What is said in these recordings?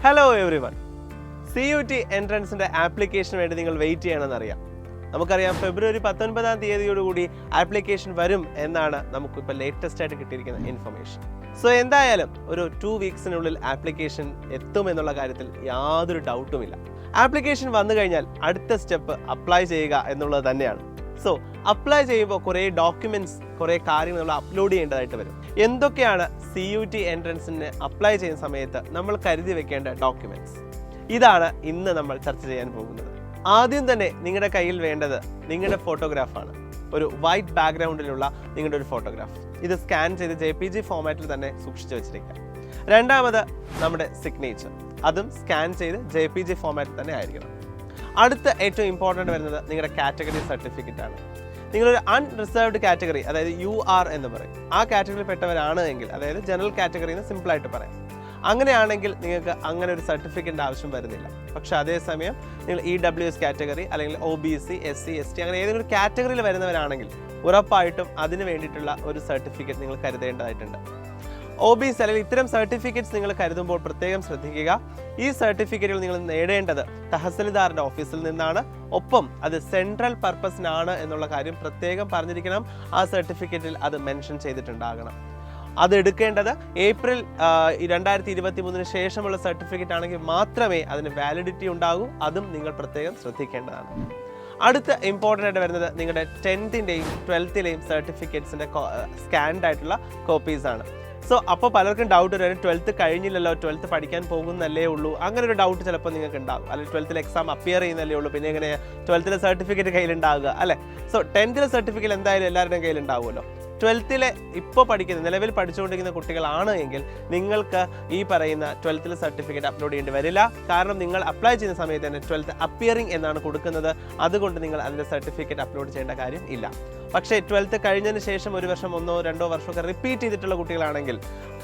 Hello every one. CUT എൻട്രൻസിൻ്റെ ആപ്ലിക്കേഷന് വേണ്ടി നിങ്ങൾ വെയിറ്റ് ചെയ്യണമെന്നറിയാം. നമുക്കറിയാം ഫെബ്രുവരി 19 ആപ്ലിക്കേഷൻ വരും എന്നാണ് നമുക്കിപ്പോൾ ലേറ്റസ്റ്റ് ആയിട്ട് കിട്ടിയിരിക്കുന്ന ഇൻഫർമേഷൻ. സോ എന്തായാലും ഒരു 2 വീക്സിനുള്ളിൽ ആപ്ലിക്കേഷൻ എത്തുമെന്നുള്ള കാര്യത്തിൽ യാതൊരു ഡൗട്ടുമില്ല. ആപ്ലിക്കേഷൻ വന്നു കഴിഞ്ഞാൽ അടുത്ത സ്റ്റെപ്പ് അപ്ലൈ ചെയ്യുക എന്നുള്ളത് തന്നെയാണ്. സോ അപ്ലൈ ചെയ്യുമ്പോൾ കുറേ ഡോക്യുമെൻറ്റ്സ്, കുറേ കാര്യങ്ങൾ നമ്മൾ അപ്ലോഡ് ചെയ്യേണ്ടതായിട്ട് വരും. എന്തൊക്കെയാണ് CUT എൻട്രൻസിന് അപ്ലൈ ചെയ്യുന്ന സമയത്ത് നമ്മൾ കരുതി വെക്കേണ്ട ഡോക്യുമെൻറ്റ്സ്? ഇതാണ് ഇന്ന് നമ്മൾ ചർച്ച ചെയ്യാൻ പോകുന്നത്. ആദ്യം തന്നെ നിങ്ങളുടെ കയ്യിൽ വേണ്ടത് നിങ്ങളുടെ ഫോട്ടോഗ്രാഫാണ്. ഒരു വൈറ്റ് ബാക്ക്ഗ്രൗണ്ടിലുള്ള നിങ്ങളുടെ ഒരു ഫോട്ടോഗ്രാഫ്. ഇത് സ്കാൻ ചെയ്ത് JPG ഫോമാറ്റിൽ തന്നെ സൂക്ഷിച്ചു വെച്ചിരിക്കുക. രണ്ടാമത് നമ്മുടെ സിഗ്നേച്ചർ, അതും സ്കാൻ ചെയ്ത് JPG ഫോമാറ്റിൽ തന്നെ ആയിരിക്കണം. അടുത്ത ഏറ്റവും ഇമ്പോർട്ടൻ്റ് വരുന്നത് നിങ്ങളുടെ കാറ്റഗറി സർട്ടിഫിക്കറ്റ് ആണ്. നിങ്ങളൊരു അൺറിസർവ്ഡ് കാറ്റഗറി, അതായത് UR എന്ന് പറയും, ആ കാറ്റഗറിയിൽ പെട്ടവരാണ് എങ്കിൽ, അതായത് ജനറൽ കാറ്റഗറി എന്ന് സിമ്പിളായിട്ട് പറയാം, അങ്ങനെയാണെങ്കിൽ നിങ്ങൾക്ക് അങ്ങനെ ഒരു സർട്ടിഫിക്കറ്റിൻ്റെ ആവശ്യം വരുന്നില്ല. പക്ഷേ അതേസമയം നിങ്ങൾ EWS കാറ്റഗറി അല്ലെങ്കിൽ OBC, SC, ST അങ്ങനെ ഏതെങ്കിലും കാറ്റഗറിയിൽ വരുന്നവരാണെങ്കിൽ ഉറപ്പായിട്ടും അതിന് വേണ്ടിയിട്ടുള്ള ഒരു സർട്ടിഫിക്കറ്റ് നിങ്ങൾ കരുതേണ്ടതായിട്ടുണ്ട്. OBC അല്ലെങ്കിൽ ഇത്തരം സർട്ടിഫിക്കറ്റ്സ് നിങ്ങൾ കരുതുമ്പോൾ പ്രത്യേകം ശ്രദ്ധിക്കുക. ഈ സർട്ടിഫിക്കറ്റുകൾ നിങ്ങൾ നേടേണ്ടത് തഹസിൽദാറിൻ്റെ ഓഫീസിൽ നിന്നാണ്. ഒപ്പം അത് സെൻട്രൽ പർപ്പസിനാണ് എന്നുള്ള കാര്യം പ്രത്യേകം പറഞ്ഞിരിക്കണം. ആ സർട്ടിഫിക്കറ്റിൽ അത് മെൻഷൻ ചെയ്തിട്ടുണ്ടാകണം. അത് എടുക്കേണ്ടത് ഏപ്രിൽ 2023 ശേഷമുള്ള സർട്ടിഫിക്കറ്റ് ആണെങ്കിൽ മാത്രമേ അതിന് വാലിഡിറ്റി ഉണ്ടാകൂ. അതും നിങ്ങൾ പ്രത്യേകം ശ്രദ്ധിക്കേണ്ടതാണ്. അടുത്ത ഇമ്പോർട്ടൻ്റ് ആയിട്ട് വരുന്നത് നിങ്ങളുടെ 10th-ൻ്റെയും 12th-ലെയും സർട്ടിഫിക്കറ്റ്സിൻ്റെ സ്കാൻഡ് ആയിട്ടുള്ള കോപ്പീസാണ്. സോ അപ്പോൾ പലർക്കും ഡൗട്ട് വരും, 12th കഴിഞ്ഞില്ലല്ലോ, 12th പഠിക്കാൻ പോകുന്നല്ലേ ഉള്ളൂ, അങ്ങനെ ഒരു ഡൗട്ട് ചിലപ്പോൾ നിങ്ങൾക്ക് ഉണ്ടാകും. അല്ലെങ്കിൽ 12th എക്സാം അപ്പിയർ ചെയ്യുന്നല്ലേ ഉള്ളൂ, പിന്നെ എങ്ങനെ 12th സർട്ടിഫിക്കറ്റ് കയ്യിലുണ്ടാകുക അല്ലേ? സോ 10th സർട്ടിഫിക്കറ്റ് എന്തായാലും എല്ലാവരുടെയും കയ്യിലുണ്ടാവുമല്ലോ. 12th ഇപ്പോൾ പഠിക്കുന്ന, നിലവിൽ പഠിച്ചുകൊണ്ടിരിക്കുന്ന കുട്ടികളാണ് എങ്കിൽ നിങ്ങൾക്ക് ഈ പറയുന്ന 12th സർട്ടിഫിക്കറ്റ് അപ്ലോഡ് ചെയ്യേണ്ടി വരില്ല. കാരണം നിങ്ങൾ അപ്ലൈ ചെയ്യുന്ന സമയത്ത് തന്നെ 12th അപ്പിയറിംഗ് എന്നാണ് കൊടുക്കുന്നത്. അതുകൊണ്ട് നിങ്ങൾ അതിൻ്റെ സർട്ടിഫിക്കറ്റ് അപ്ലോഡ് ചെയ്യേണ്ട കാര്യം ഇല്ല. പക്ഷേ 12th കഴിഞ്ഞതിന് ശേഷം 1 വർഷം 1 or 2 വർഷമൊക്കെ റിപ്പീറ്റ് ചെയ്തിട്ടുള്ള കുട്ടികളാണെങ്കിൽ,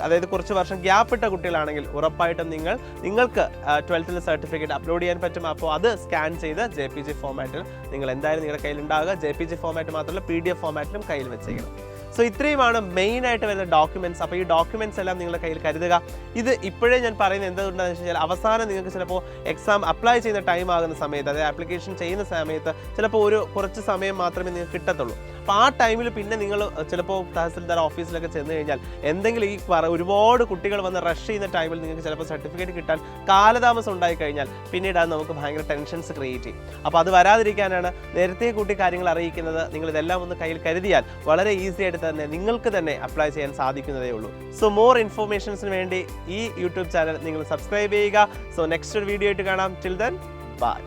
അതായത് കുറച്ച് വർഷം ഗ്യാപ്പ് ഇട്ട കുട്ടികളാണെങ്കിൽ ഉറപ്പായിട്ടും നിങ്ങൾക്ക് 12th സർട്ടിഫിക്കറ്റ് അപ്ലോഡ് ചെയ്യാൻ പറ്റും. അപ്പോൾ അത് സ്കാൻ ചെയ്ത് JPG ഫോമാറ്റിൽ നിങ്ങൾ എന്തായാലും നിങ്ങളുടെ കയ്യിൽ ഉണ്ടാകുക. JPG ഫോമാറ്റ് മാത്രമല്ല PDF ഫോമാറ്റിലും കയ്യിൽ വെച്ചേക്കണം. സോ ഇത്രയുമാണ് മെയിനായിട്ട് വരുന്ന ഡോക്യുമെൻറ്റ്സ്. അപ്പോൾ ഈ ഡോക്യുമെൻറ്റ്സ് എല്ലാം നിങ്ങളുടെ കയ്യിൽ കരുതുക. ഇത് ഇപ്പോഴേ ഞാൻ പറയുന്നത് എന്തുകൊണ്ടാണെന്ന് വെച്ച് കഴിഞ്ഞാൽ അവസാനം നിങ്ങൾക്ക് ചിലപ്പോൾ എക്സാം അപ്ലൈ ചെയ്യുന്ന ടൈം ആകുന്ന സമയത്ത്, അതായത് ആപ്ലിക്കേഷൻ ചെയ്യുന്ന സമയത്ത് ചിലപ്പോൾ കുറച്ച് സമയം മാത്രമേ നിങ്ങൾക്ക് കിട്ടത്തുള്ളൂ. അപ്പോൾ ആ ടൈമിൽ പിന്നെ നിങ്ങൾ ചിലപ്പോൾ തഹസിൽദാർ ഓഫീസിലൊക്കെ ചെന്ന് കഴിഞ്ഞാൽ എന്തെങ്കിലും ഈ ഒരുപാട് കുട്ടികൾ വന്ന് റഷ് ചെയ്യുന്ന ടൈമിൽ നിങ്ങൾക്ക് ചിലപ്പോൾ സർട്ടിഫിക്കറ്റ് കിട്ടാൻ കാലതാമസം ഉണ്ടായി കഴിഞ്ഞാൽ പിന്നീട് അത് നമുക്ക് ഭയങ്കര ടെൻഷൻസ് ക്രിയേറ്റ് ചെയ്യും. അപ്പോൾ അത് വരാതിരിക്കാനാണ് നേരത്തെ കൂട്ടി കാര്യങ്ങൾ അറിയിക്കുന്നത്. നിങ്ങൾ ഇതെല്ലാം ഒന്ന് കയ്യിൽ കരുതിയാൽ വളരെ ഈസി ആയിട്ട് തന്നെ നിങ്ങൾക്ക് തന്നെ അപ്ലൈ ചെയ്യാൻ സാധിക്കുന്നതേ ഉള്ളൂ. സോ മോർ ഇൻഫോർമേഷൻസിന് വേണ്ടി ഈ യൂട്യൂബ് ചാനൽ നിങ്ങൾ സബ്സ്ക്രൈബ് ചെയ്യുക. സോ നെക്സ്റ്റ് ഒരു വീഡിയോ ആയിട്ട് കാണാം. Till then bye.